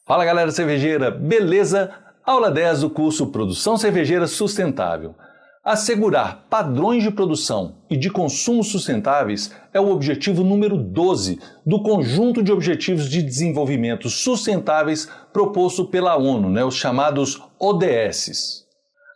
Fala galera cervejeira, beleza? Aula 10 do curso Produção Cervejeira Sustentável. Assegurar padrões de produção e de consumo sustentáveis é o objetivo número 12 do conjunto de objetivos de desenvolvimento sustentáveis proposto pela ONU, os chamados ODS.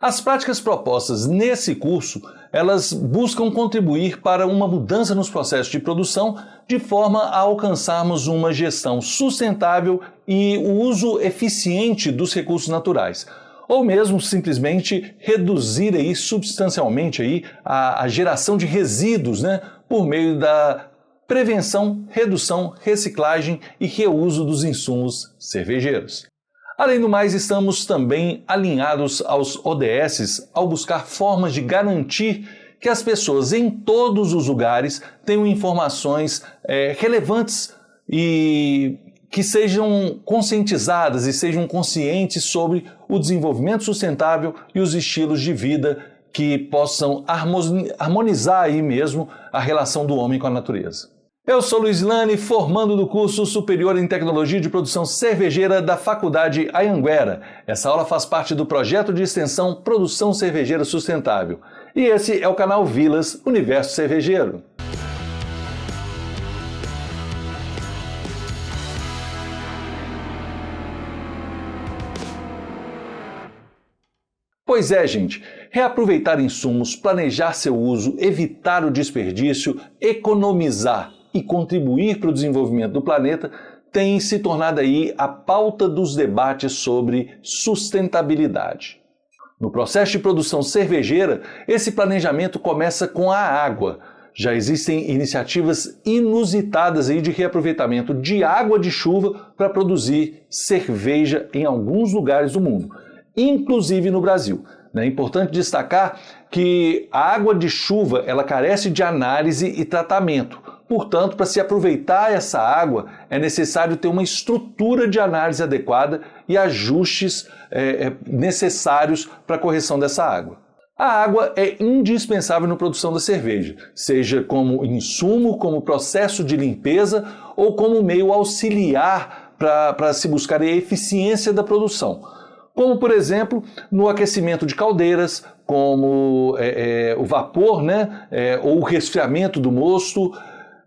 As práticas propostas nesse curso, elas buscam contribuir para uma mudança nos processos de produção de forma a alcançarmos uma gestão sustentável e o uso eficiente dos recursos naturais, ou mesmo simplesmente reduzir substancialmente a geração de resíduos, por meio da prevenção, redução, reciclagem e reuso dos insumos cervejeiros. Além do mais, estamos também alinhados aos ODS ao buscar formas de garantir que as pessoas em todos os lugares tenham informações relevantes e que sejam conscientizadas e sejam conscientes sobre o desenvolvimento sustentável e os estilos de vida que possam harmonizar aí mesmo a relação do homem com a natureza. Eu sou Luiz Lane, formando do curso Superior em Tecnologia de Produção Cervejeira da Faculdade Anhanguera. Essa aula faz parte do projeto de extensão Produção Cervejeira Sustentável. E esse é o canal Vilas Universo Cervejeiro. Pois é, gente, reaproveitar insumos, planejar seu uso, evitar o desperdício, economizar e contribuir para o desenvolvimento do planeta tem se tornado aí a pauta dos debates sobre sustentabilidade. No processo de produção cervejeira, esse planejamento começa com a água. Já existem iniciativas inusitadas aí de reaproveitamento de água de chuva para produzir cerveja em alguns lugares do mundo, inclusive no Brasil. É importante destacar que a água de chuva ela carece de análise e tratamento. Portanto, para se aproveitar essa água, é necessário ter uma estrutura de análise adequada e ajustes necessários para a correção dessa água. A água é indispensável na produção da cerveja, seja como insumo, como processo de limpeza ou como meio auxiliar para se buscar a eficiência da produção. Como, por exemplo, no aquecimento de caldeiras, como o vapor, ou o resfriamento do mosto.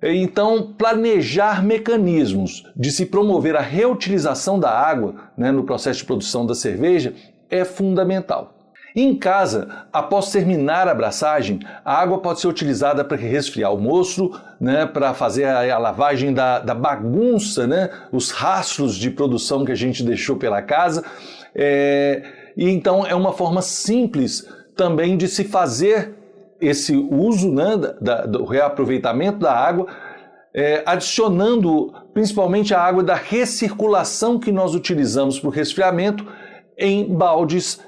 Então, planejar mecanismos de se promover a reutilização da água no processo de produção da cerveja é fundamental. Em casa, após terminar a abraçagem, a água pode ser utilizada para resfriar o mosto, para fazer a lavagem da bagunça, os rastros de produção que a gente deixou pela casa. E então é uma forma simples também de se fazer esse uso do reaproveitamento da água, adicionando principalmente a água da recirculação que nós utilizamos para o resfriamento em baldes,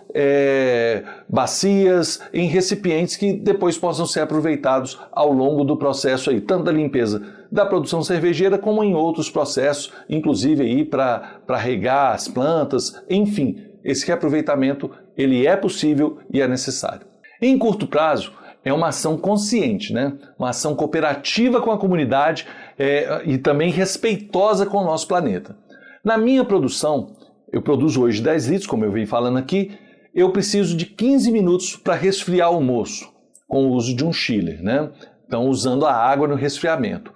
bacias, em recipientes que depois possam ser aproveitados ao longo do processo aí, tanto da limpeza da produção cervejeira como em outros processos, inclusive para regar as plantas, enfim, esse reaproveitamento ele é possível e é necessário. Em curto prazo, é uma ação consciente, uma ação cooperativa com a comunidade e também respeitosa com o nosso planeta. Na minha produção, eu produzo hoje 10 litros, como eu vim falando aqui, eu preciso de 15 minutos para resfriar o moço, com o uso de um chiller, Então, usando a água no resfriamento.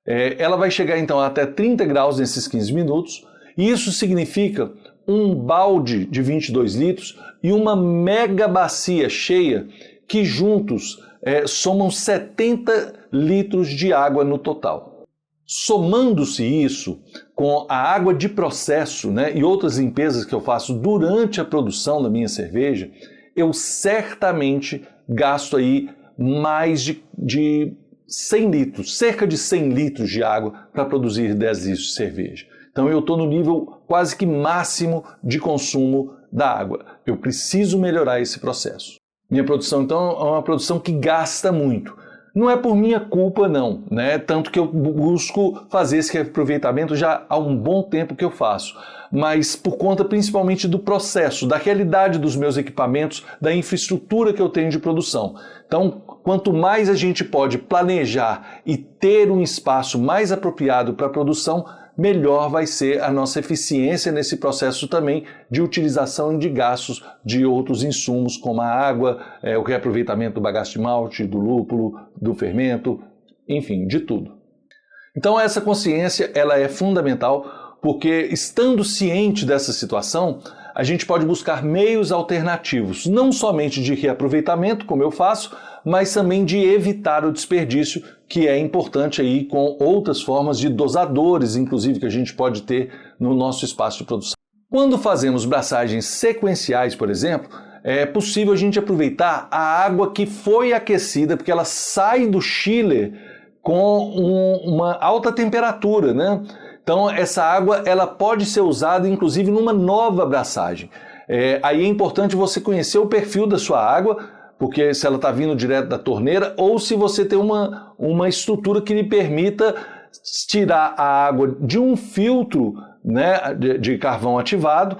Ela vai chegar então até 30 graus nesses 15 minutos, e isso significa um balde de 22 litros e uma mega bacia cheia que juntos somam 70 litros de água no total. Somando-se isso com a água de processo e outras limpezas que eu faço durante a produção da minha cerveja, eu certamente gasto aí mais de 100 litros, cerca de 100 litros de água para produzir 10 litros de cerveja. Então eu estou no nível quase que máximo de consumo da água. Eu preciso melhorar esse processo. Minha produção, então, é uma produção que gasta muito. Não é por minha culpa, não, Tanto que eu busco fazer esse reaproveitamento já há um bom tempo que eu faço. Mas por conta principalmente do processo, da realidade dos meus equipamentos, da infraestrutura que eu tenho de produção. Então, quanto mais a gente pode planejar e ter um espaço mais apropriado para a produção, melhor vai ser a nossa eficiência nesse processo também de utilização de gastos de outros insumos, como a água, o reaproveitamento do bagaço de malte, do lúpulo, do fermento, enfim, de tudo. Então essa consciência ela é fundamental, porque estando ciente dessa situação, a gente pode buscar meios alternativos, não somente de reaproveitamento, como eu faço, mas também de evitar o desperdício, que é importante aí com outras formas de dosadores, inclusive, que a gente pode ter no nosso espaço de produção. Quando fazemos braçagens sequenciais, por exemplo, é possível a gente aproveitar a água que foi aquecida, porque ela sai do chiller com uma alta temperatura, né? Então essa água ela pode ser usada inclusive numa nova braçagem. Aí é importante você conhecer o perfil da sua água, porque se ela está vindo direto da torneira ou se você tem uma estrutura que lhe permita tirar a água de um filtro, né, de carvão ativado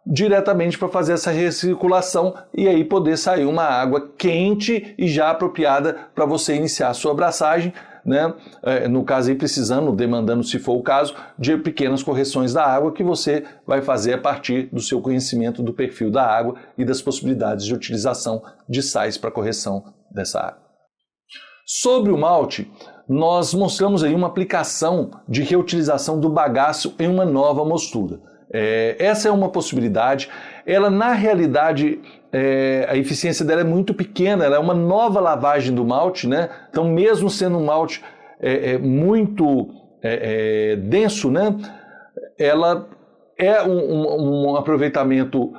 diretamente para fazer essa recirculação e aí poder sair uma água quente e já apropriada para você iniciar a sua braçagem, né? No caso aí demandando, se for o caso, de pequenas correções da água que você vai fazer a partir do seu conhecimento do perfil da água e das possibilidades de utilização de sais para correção dessa água. Sobre o malte, nós mostramos aí uma aplicação de reutilização do bagaço em uma nova mostura. Essa é uma possibilidade. Ela, na realidade, a eficiência dela é muito pequena, ela é uma nova lavagem do malte, né? Então, mesmo sendo um malte muito denso, né? Ela é um aproveitamento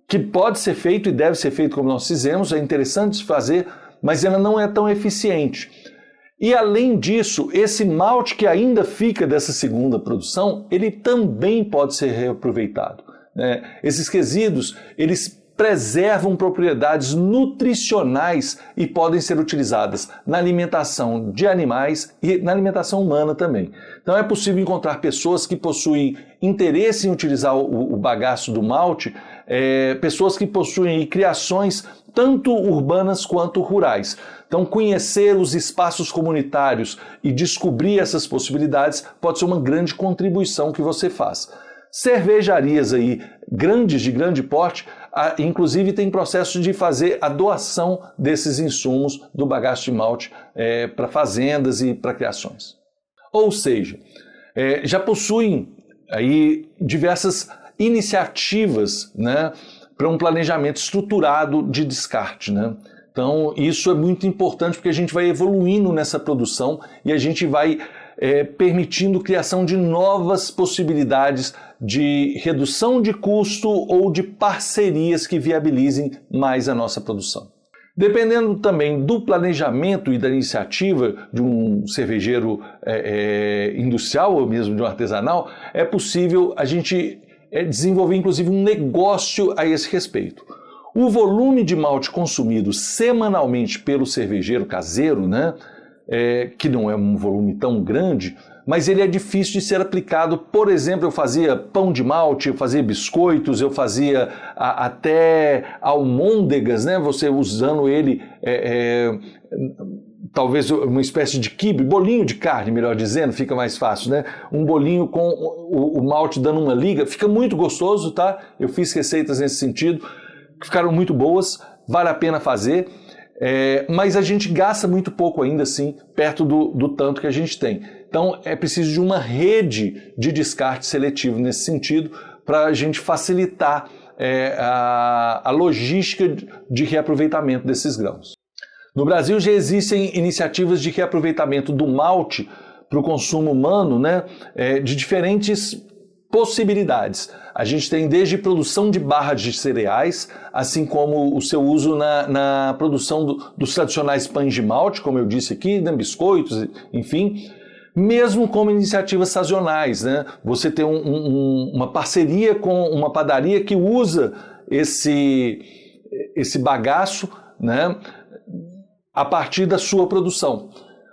que pode ser feito e deve ser feito como nós fizemos, é interessante de fazer, mas ela não é tão eficiente. E além disso, esse malte que ainda fica dessa segunda produção, ele também pode ser reaproveitado, né? Esses resíduos, eles preservam propriedades nutricionais e podem ser utilizadas na alimentação de animais e na alimentação humana também. Então é possível encontrar pessoas que possuem interesse em utilizar o bagaço do malte, pessoas que possuem criações tanto urbanas quanto rurais. Então conhecer os espaços comunitários e descobrir essas possibilidades pode ser uma grande contribuição que você faz. Cervejarias aí grandes, de grande porte, inclusive tem processo de fazer a doação desses insumos do bagaço de malte para fazendas e para criações. Ou seja, já possuem aí diversas iniciativas, né, para um planejamento estruturado de descarte, né? Então isso é muito importante porque a gente vai evoluindo nessa produção e a gente vai permitindo criação de novas possibilidades de redução de custo ou de parcerias que viabilizem mais a nossa produção. Dependendo também do planejamento e da iniciativa de um cervejeiro industrial ou mesmo de um artesanal, é possível a gente desenvolver inclusive um negócio a esse respeito. O volume de malte consumido semanalmente pelo cervejeiro caseiro, né, que não é um volume tão grande, mas ele é difícil de ser aplicado. Por exemplo, eu fazia pão de malte, eu fazia biscoitos, eu fazia até almôndegas, né? Você usando ele, talvez uma espécie de quibe, bolinho de carne, melhor dizendo, fica mais fácil, né? Um bolinho com o malte dando uma liga, fica muito gostoso, tá? Eu fiz receitas nesse sentido, que ficaram muito boas, vale a pena fazer. Mas a gente gasta muito pouco ainda assim, perto do tanto que a gente tem. Então é preciso de uma rede de descarte seletivo nesse sentido para a gente facilitar a logística de reaproveitamento desses grãos. No Brasil já existem iniciativas de reaproveitamento do malte para o consumo humano, né, de diferentes possibilidades. A gente tem desde produção de barras de cereais, assim como o seu uso na produção dos tradicionais pães de malte, como eu disse aqui, né, biscoitos, enfim, mesmo como iniciativas sazonais, né? Você tem uma parceria com uma padaria que usa esse bagaço, né, a partir da sua produção.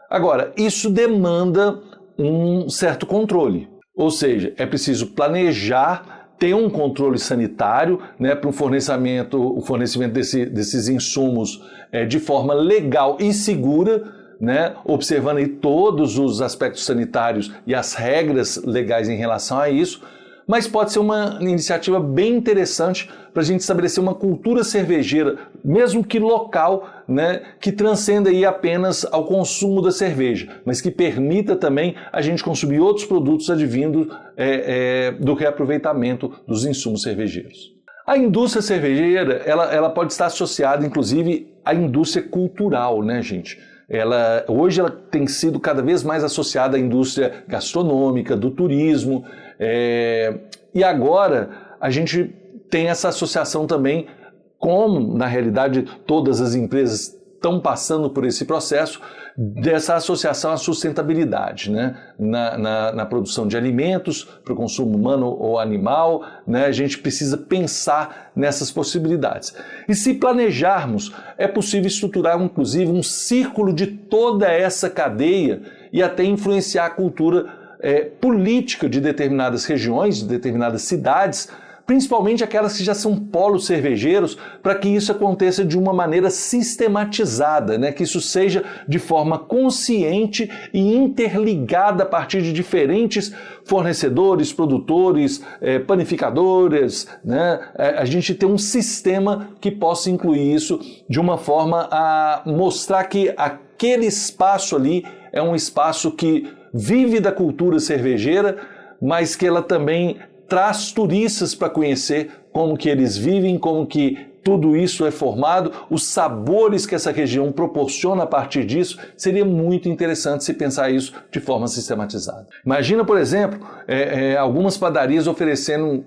Agora, isso demanda um certo controle, ou seja, é preciso planejar, ter um controle sanitário, né, para o fornecimento desses insumos de forma legal e segura, né, observando aí todos os aspectos sanitários e as regras legais em relação a isso, mas pode ser uma iniciativa bem interessante para a gente estabelecer uma cultura cervejeira, mesmo que local, né, que transcenda aí apenas ao consumo da cerveja, mas que permita também a gente consumir outros produtos advindos do reaproveitamento dos insumos cervejeiros. A indústria cervejeira, ela pode estar associada, inclusive, à indústria cultural, né, gente? Hoje ela tem sido cada vez mais associada à indústria gastronômica, do turismo, e agora a gente tem essa associação também, como na realidade todas as empresas estão passando por esse processo, dessa associação à sustentabilidade, né? na produção de alimentos para o consumo humano ou animal, né? A gente precisa pensar nessas possibilidades. E se planejarmos, é possível estruturar inclusive um círculo de toda essa cadeia e até influenciar a cultura política de determinadas regiões, de determinadas cidades, principalmente aquelas que já são polos cervejeiros, para que isso aconteça de uma maneira sistematizada, né? Que isso seja de forma consciente e interligada a partir de diferentes fornecedores, produtores, panificadoras, né? A gente tem um sistema que possa incluir isso de uma forma a mostrar que aquele espaço ali é um espaço que vive da cultura cervejeira, mas que ela também traz turistas para conhecer como que eles vivem, como que tudo isso é formado, os sabores que essa região proporciona a partir disso. Seria muito interessante se pensar isso de forma sistematizada. Imagina, por exemplo, algumas padarias oferecendo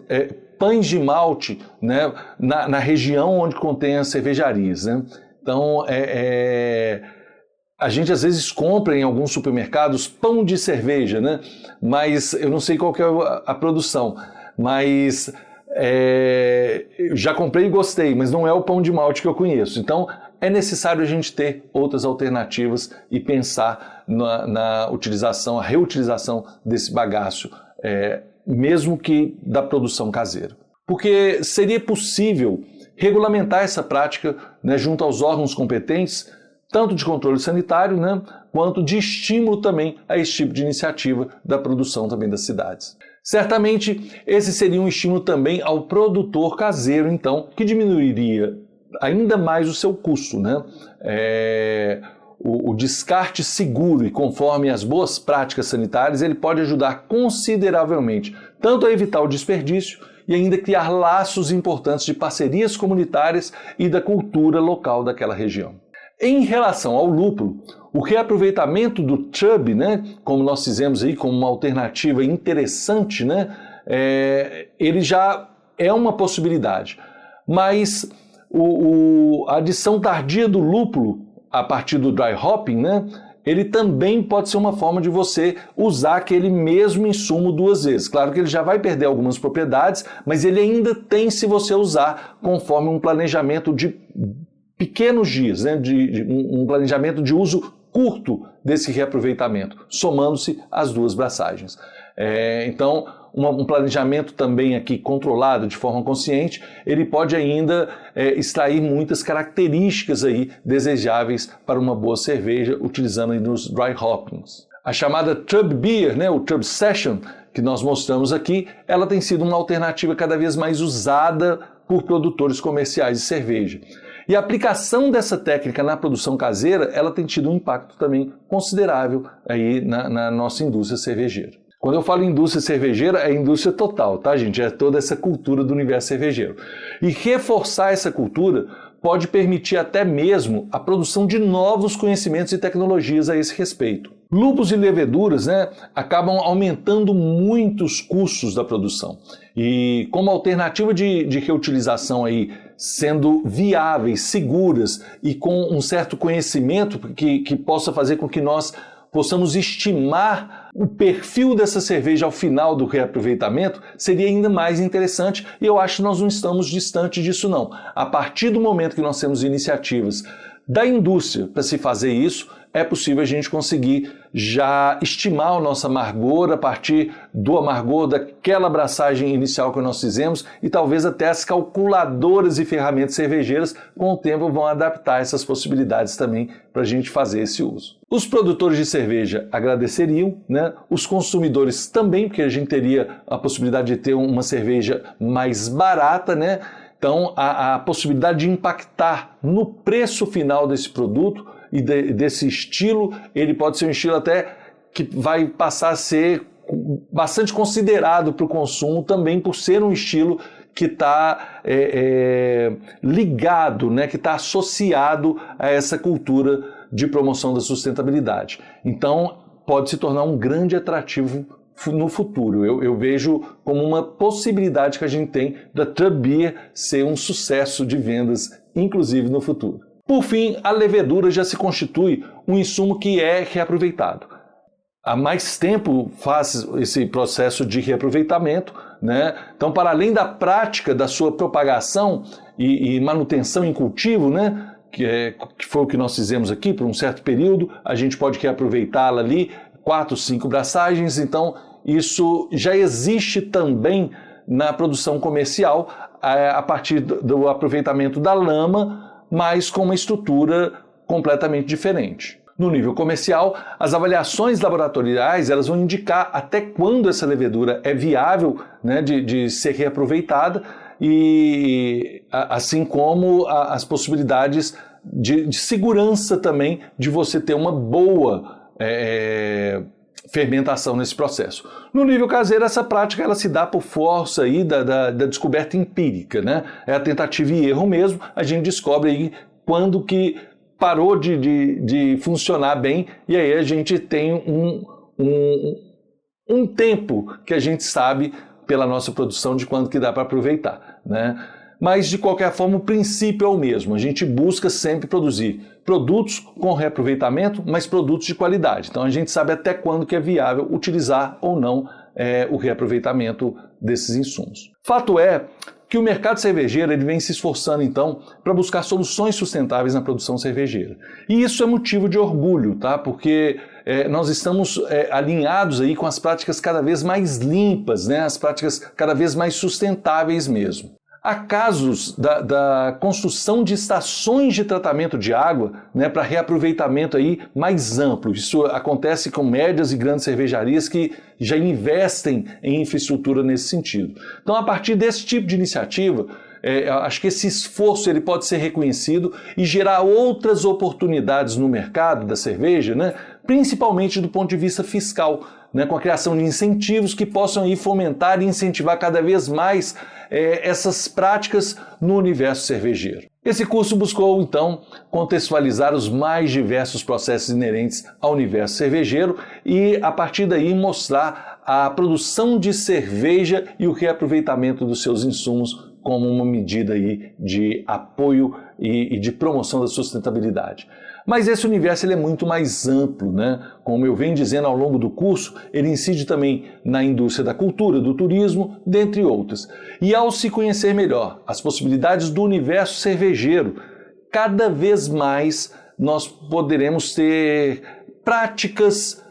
pães de malte, né, na região onde contém as cervejarias, né? Então, a gente às vezes compra em alguns supermercados pão de cerveja, né? Mas eu não sei qual que é a produção, mas eu já comprei e gostei, mas não é o pão de malte que eu conheço. Então é necessário a gente ter outras alternativas e pensar na utilização, a reutilização desse bagaço, mesmo que da produção caseira. Porque seria possível regulamentar essa prática, né, junto aos órgãos competentes, tanto de controle sanitário, né, quanto de estímulo também a esse tipo de iniciativa da produção também das cidades. Certamente, esse seria um estímulo também ao produtor caseiro, então, que diminuiria ainda mais o seu custo, né? O descarte seguro e conforme as boas práticas sanitárias, ele pode ajudar consideravelmente, tanto a evitar o desperdício e ainda criar laços importantes de parcerias comunitárias e da cultura local daquela região. Em relação ao lúpulo, o reaproveitamento do chub, né, como nós fizemos aí como uma alternativa interessante, né, ele já é uma possibilidade. Mas a adição tardia do lúpulo a partir do dry hopping, né, ele também pode ser uma forma de você usar aquele mesmo insumo duas vezes. Claro que ele já vai perder algumas propriedades, mas ele ainda tem se você usar conforme um planejamento de pequenos dias, né, um planejamento de uso curto desse reaproveitamento, somando-se as duas braçagens. Então, um planejamento também aqui controlado de forma consciente, ele pode ainda extrair muitas características aí desejáveis para uma boa cerveja, utilizando aí nos dry hoppings. A chamada chub beer, né, o chub session, que nós mostramos aqui, ela tem sido uma alternativa cada vez mais usada por produtores comerciais de cerveja. E a aplicação dessa técnica na produção caseira, ela tem tido um impacto também considerável aí na nossa indústria cervejeira. Quando eu falo indústria cervejeira, é indústria total, tá, gente? É toda essa cultura do universo cervejeiro. E reforçar essa cultura pode permitir até mesmo a produção de novos conhecimentos e tecnologias a esse respeito. Lúpulos e leveduras, né, acabam aumentando muito os custos da produção. E como alternativa de reutilização aí, sendo viáveis, seguras e com um certo conhecimento que possa fazer com que nós possamos estimar o perfil dessa cerveja ao final do reaproveitamento, seria ainda mais interessante, e eu acho que nós não estamos distante disso não. A partir do momento que nós temos iniciativas da indústria. Para se fazer isso, é possível a gente conseguir já estimar o nosso amargor a partir do amargor daquela abraçagem inicial que nós fizemos, e talvez até as calculadoras e ferramentas cervejeiras com o tempo vão adaptar essas possibilidades também para a gente fazer esse uso. Os produtores de cerveja agradeceriam, né? Os consumidores também, porque a gente teria a possibilidade de ter uma cerveja mais barata, né? Então a possibilidade de impactar no preço final desse produto e desse estilo, ele pode ser um estilo até que vai passar a ser bastante considerado para o consumo também por ser um estilo que está ligado, né, que está associado a essa cultura de promoção da sustentabilidade. Então pode se tornar um grande atrativo no futuro. Eu vejo como uma possibilidade que a gente tem da Trub Beer ser um sucesso de vendas, inclusive no futuro. Por fim, a levedura já se constitui um insumo que é reaproveitado. Há mais tempo faz esse processo de reaproveitamento, né? Então, para além da prática da sua propagação e manutenção em cultivo, né? Que foi o que nós fizemos aqui por um certo período, a gente pode reaproveitá-la ali, 4, 5 braçagens. Então isso já existe também na produção comercial a partir do aproveitamento da lama, mas com uma estrutura completamente diferente. No nível comercial, as avaliações laboratoriais elas vão indicar até quando essa levedura é viável, né, de ser reaproveitada, e assim como as possibilidades de segurança também de você ter uma boa fermentação nesse processo. No nível caseiro, essa prática ela se dá por força aí da descoberta empírica, né? É a tentativa e erro mesmo, a gente descobre aí quando que parou de funcionar bem, e aí a gente tem um tempo que a gente sabe pela nossa produção de quando que dá para aproveitar, né? Mas, de qualquer forma, o princípio é o mesmo. A gente busca sempre produzir produtos com reaproveitamento, mas produtos de qualidade. Então, a gente sabe até quando que é viável utilizar ou não o reaproveitamento desses insumos. Fato é que o mercado cervejeiro ele vem se esforçando, então, para buscar soluções sustentáveis na produção cervejeira. E isso é motivo de orgulho, tá? Porque nós estamos alinhados aí com as práticas cada vez mais limpas, né? As práticas cada vez mais sustentáveis mesmo. Há casos da construção de estações de tratamento de água, né, para reaproveitamento aí mais amplo. Isso acontece com médias e grandes cervejarias que já investem em infraestrutura nesse sentido. Então, a partir desse tipo de iniciativa, acho que esse esforço ele pode ser reconhecido e gerar outras oportunidades no mercado da cerveja, né, principalmente do ponto de vista fiscal, né, com a criação de incentivos que possam aí fomentar e incentivar cada vez mais essas práticas no universo cervejeiro. Esse curso buscou, então, contextualizar os mais diversos processos inerentes ao universo cervejeiro e, a partir daí, mostrar a produção de cerveja e o reaproveitamento dos seus insumos como uma medida aí de apoio e de promoção da sustentabilidade. Mas esse universo ele é muito mais amplo, né? Como eu venho dizendo ao longo do curso, ele incide também na indústria da cultura, do turismo, dentre outras. E ao se conhecer melhor as possibilidades do universo cervejeiro, cada vez mais nós poderemos ter práticas,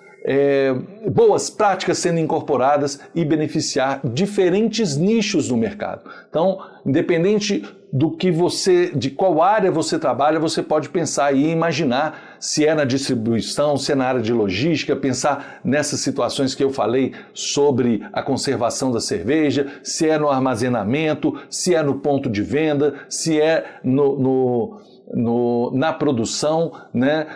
boas práticas sendo incorporadas e beneficiar diferentes nichos no mercado. Então, independente de qual área você trabalha, você pode pensar e imaginar se é na distribuição, se é na área de logística, pensar nessas situações que eu falei sobre a conservação da cerveja, se é no armazenamento, se é no ponto de venda, se é na produção, né?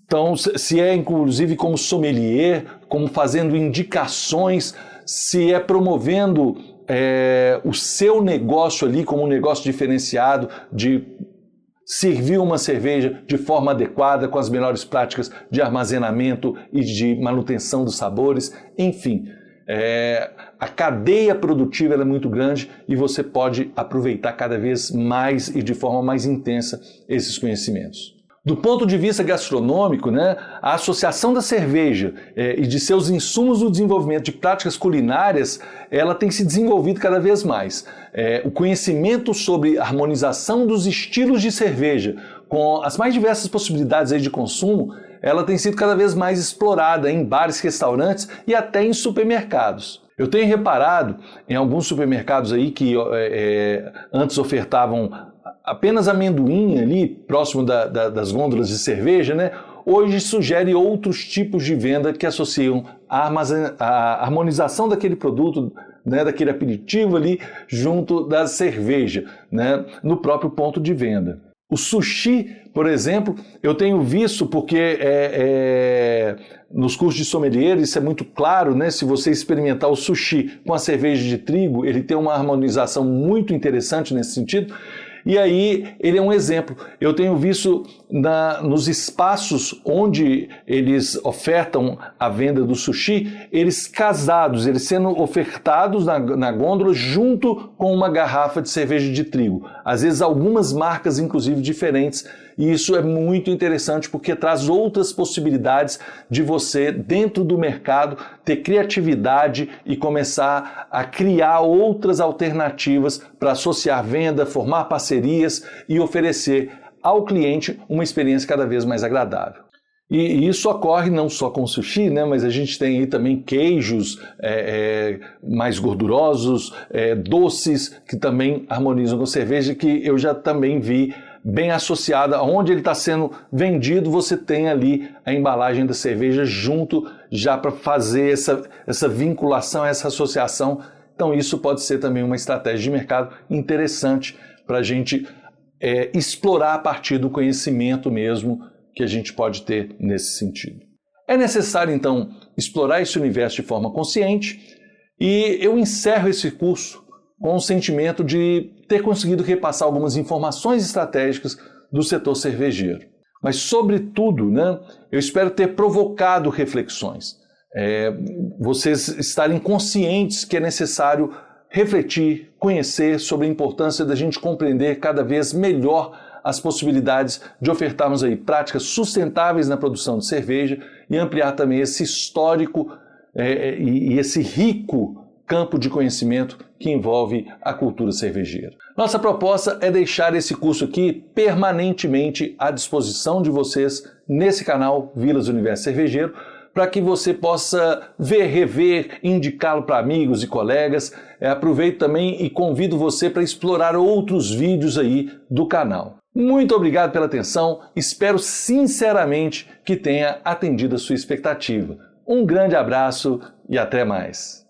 Então, se é inclusive como sommelier, como fazendo indicações, se é promovendo o seu negócio ali como um negócio diferenciado de servir uma cerveja de forma adequada, com as melhores práticas de armazenamento e de manutenção dos sabores, enfim. A cadeia produtiva ela é muito grande e você pode aproveitar cada vez mais e de forma mais intensa esses conhecimentos. Do ponto de vista gastronômico, né, a associação da cerveja e de seus insumos no desenvolvimento de práticas culinárias, ela tem se desenvolvido cada vez mais. O conhecimento sobre a harmonização dos estilos de cerveja com as mais diversas possibilidades aí de consumo, ela tem sido cada vez mais explorada em bares, restaurantes e até em supermercados. Eu tenho reparado em alguns supermercados aí que antes ofertavam apenas amendoim ali, próximo das gôndolas de cerveja, né? Hoje sugere outros tipos de venda que associam a harmonização daquele produto, né, daquele aperitivo ali, junto da cerveja, né, no próprio ponto de venda. O sushi, por exemplo, eu tenho visto porque nos cursos de sommelier isso é muito claro, né? Se você experimentar o sushi com a cerveja de trigo, ele tem uma harmonização muito interessante nesse sentido. E aí ele é um exemplo. Eu tenho visto nos espaços onde eles ofertam a venda do sushi, eles casados, eles sendo ofertados na gôndola junto com uma garrafa de cerveja de trigo. Às vezes algumas marcas, inclusive, diferentes. E isso é muito interessante porque traz outras possibilidades de você, dentro do mercado, ter criatividade e começar a criar outras alternativas para associar venda, formar parcerias e oferecer ao cliente uma experiência cada vez mais agradável. E isso ocorre não só com sushi, né, mas a gente tem aí também queijos mais gordurosos, doces que também harmonizam com cerveja, que eu já também vi bem associada, onde ele está sendo vendido, você tem ali a embalagem da cerveja junto, já para fazer essa vinculação, essa associação. Então isso pode ser também uma estratégia de mercado interessante para a gente explorar a partir do conhecimento mesmo que a gente pode ter nesse sentido. É necessário, então, explorar esse universo de forma consciente e eu encerro esse curso com o sentimento de ter conseguido repassar algumas informações estratégicas do setor cervejeiro. Mas, sobretudo, né, eu espero ter provocado reflexões. Vocês estarem conscientes que é necessário refletir, conhecer sobre a importância da gente compreender cada vez melhor as possibilidades de ofertarmos aí práticas sustentáveis na produção de cerveja e ampliar também esse histórico e esse rico campo de conhecimento que envolve a cultura cervejeira. Nossa proposta é deixar esse curso aqui permanentemente à disposição de vocês nesse canal Vilas Universo Cervejeiro, para que você possa ver, rever, indicá-lo para amigos e colegas. Aproveito também e convido você para explorar outros vídeos aí do canal. Muito obrigado pela atenção, espero sinceramente que tenha atendido a sua expectativa. Um grande abraço e até mais.